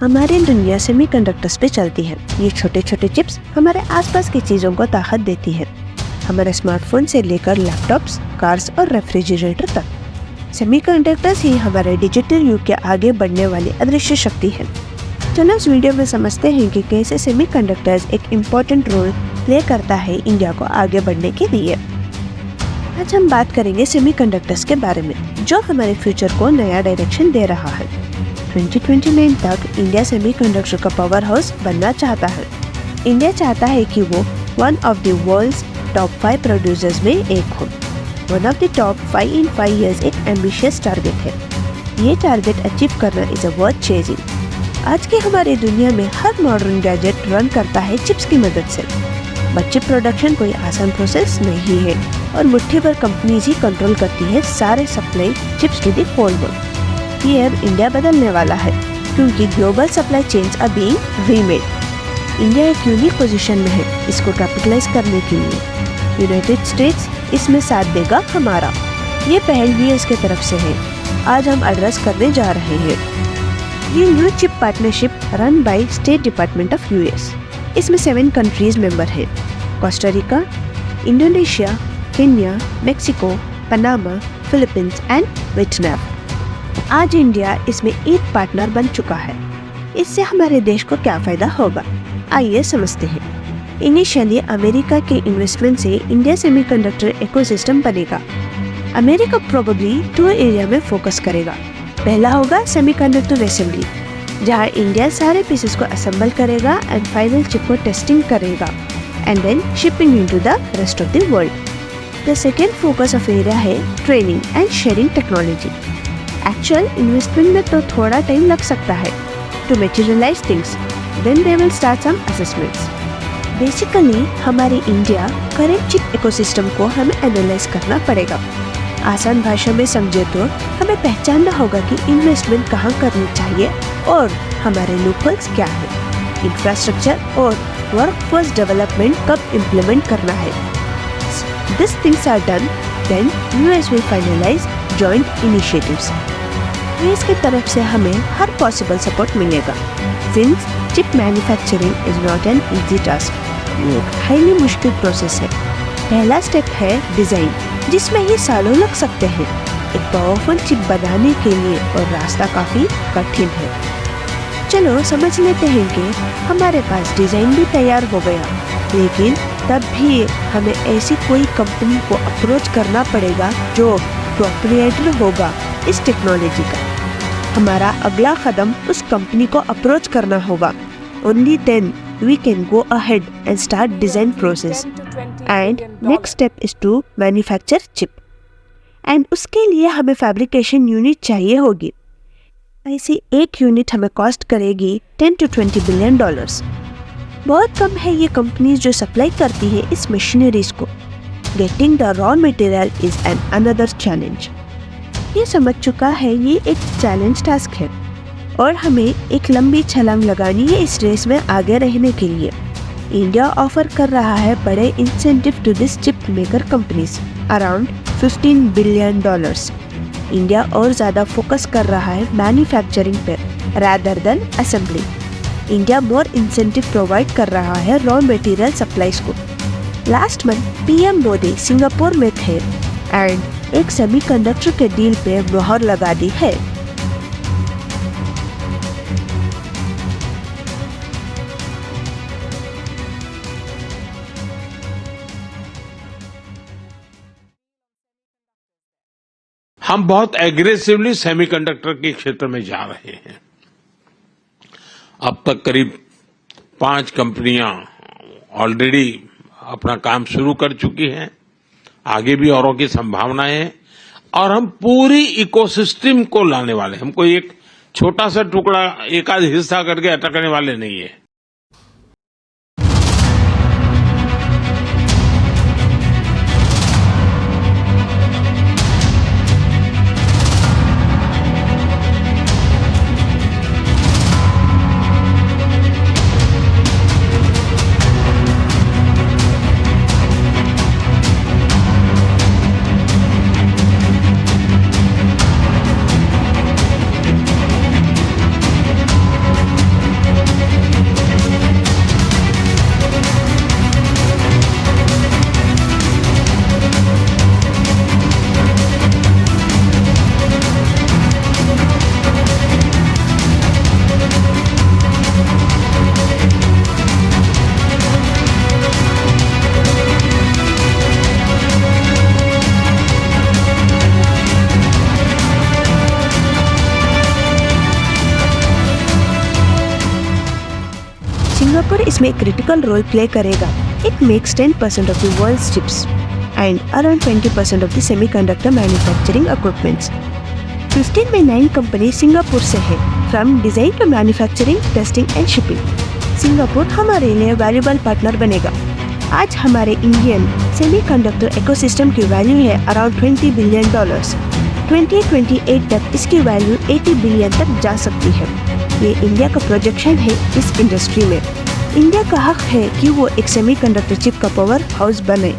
हमारी दुनिया सेमीकंडक्टर्स पे चलती है। ये छोटे छोटे चिप्स हमारे आसपास की चीजों को ताकत देती है, हमारे स्मार्टफोन से लेकर लैपटॉप्स, कार्स और रेफ्रिजरेटर तक। सेमीकंडक्टर्स ही हमारे डिजिटल युग के आगे बढ़ने वाली अदृश्य शक्ति है। चलो इस वीडियो में समझते हैं कि कैसे सेमीकंडक्टर्स एक इम्पोर्टेंट रोल प्ले करता है इंडिया को आगे बढ़ने के लिए। आज हम बात करेंगे सेमीकंडक्टर्स के बारे में, जो हमारे फ्यूचर को नया डायरेक्शन दे रहा है। 2029 तक इंडिया सेमीकंडक्टर का पावर हाउस बनना चाहता है। इंडिया चाहता है कि वो one of the world's top 5 producers में एक हो। One of the top 5 in 5 years एक एम्बिशियस टारगेट है। ये टारगेट अचीव करना इज अ वर्थ चेजिंग। आज की हमारी दुनिया में हर मॉडर्न गैजेट रन करता है चिप्स की मदद से। बट चिप प्रोडक्शन कोई आसान प्रोसेस नहीं है और मुट्ठी भर कंपनीज ही कंट्रोल करती है सारे supply chips to the whole world. ये अब इंडिया बदलने वाला है, क्योंकि global supply chains are being remade. India एक यूनिक पोजीशन में है इसको कैपिटलाइज करने के लिए। यूनाइटेड स्टेट्स इसमें साथ देगा हमारा। ये पहल यूएस की तरफ से है, आज हम एड्रेस करने जा रहे हैं। ये new chip partnership run by state department of US. इसमें 7 कंट्रीज मेंबर है: Costa Rica, Indonesia, Kenya, Mexico, Panama, Philippines and Vietnam. आज इंडिया इसमें एक पार्टनर बन चुका है। इससे हमारे देश को क्या फायदा होगा, आइए समझते हैं। इनिशियली अमेरिका के इन्वेस्टमेंट से इंडिया सेमीकंडक्टर इकोसिस्टम बनेगा। अमेरिका प्रोबेबली 2 एरिया में फोकस करेगा। पहला होगा सेमीकंडक्टर असेंबली, जहां इंडिया सारे पीसेस को असेंबल करेगा एंड फाइनल चिप को टेस्टिंग करेगा and then shipping into the rest of the world. The second focus of area है training and sharing technology. Actual investment में तो थोड़ा टाइम लग सकता है to materialize things, then they will start some assessments. Basically हमारी India current chip ecosystem को हमें एनालाइज करना पड़ेगा। आसान भाषा में समझे तो हमें पहचानना होगा कि इन्वेस्टमेंट कहाँ करनी चाहिए और हमारे लूपहोल्स क्या है। इंफ्रास्ट्रक्चर और वर्कफोर्स डेवलपमेंट कब इम्प्लीमेंट करना है। This things are done, then US will finalise joint initiatives. US की तरफ से हमें हर पॉसिबल सपोर्ट मिलेगा, since chip manufacturing is not an easy task. ये एक हाईली मुश्किल प्रोसेस है। पहला स्टेप है डिजाइन, जिसमें ये सालों लग सकते हैं। एक पावरफुल चिप बनाने के लिए और रास्ता काफी कठिन है। चलो समझ लेते हैं कि हमारे पास डिजाइन भी तैयार हो गया, लेकिन तब भी हमें ऐसी कोई कंपनी को अप्रोच करना पड़ेगा जो प्रोप्राइटर होगा इस टेक्नोलॉजी का। हमारा अगला कदम उस कंपनी को अप्रोच करना होगा। Only then we can go ahead and start design process and next step is to manufacture chip and उसके लिए हमें fabrication unit चाहिए होगी। ऐसी एक यूनिट हमें कॉस्ट करेगी $10 to $20 billion। बहुत कम है ये कंपनीज जो सप्लाई करती है इस मशीनरीज को। Getting the raw material is an another challenge. ये समझ चुका है ये एक चैलेंज टास्क है और हमें एक लंबी छलांग लगानी है इस रेस में आगे रहने के लिए। इंडिया ऑफर कर रहा है बड़े incentive to this chip maker companies, around $15 billion। India और ज़्यादा फोकस कर रहा है मैन्युफैक्चरिंग पर rather than assembly. India more incentive provide कर रहा है रॉ मटेरियल सप्लाईज को। Last month PM Modi Singapore में थे एंड एक सेमीकंडक्टर के डील पे मोहर लगा दी है। हम बहुत एग्रेसिवली सेमीकंडक्टर के क्षेत्र में जा रहे हैं। अब तक करीब 5 कंपनियां ऑलरेडी अपना काम शुरू कर चुकी हैं। आगे भी औरों की संभावनाएं हैं और हम पूरी इकोसिस्टम को लाने वाले हैं। हम कोई एक छोटा सा टुकड़ा एक आध हिस्सा करके अटकने वाले नहीं है। सिंगापुर इसमें एक क्रिटिकल रोल प्ले करेगा. It makes 10% of the world's chips and around 20% of the semiconductor manufacturing equipments. 15 में 9 कंपनी सिंगापुर से है, from design to manufacturing, testing and shipping. Singapore हमारे लिए वैल्यूबल पार्टनर बनेगा. आज हमारे इंडियन सेमीकंडक्टर इकोसिस्टम की वैल्यू है अराउंड $20 बिलियन. 2028 तक इसकी वैल्यू 80 बिलियन तक जा सकती है. ये इंडिया का प्रोजेक्शन है इस इंडस्ट्री में. इंडिया का हक है कि वो एक सेमीकंडक्टर चिप का पावर हाउस बने.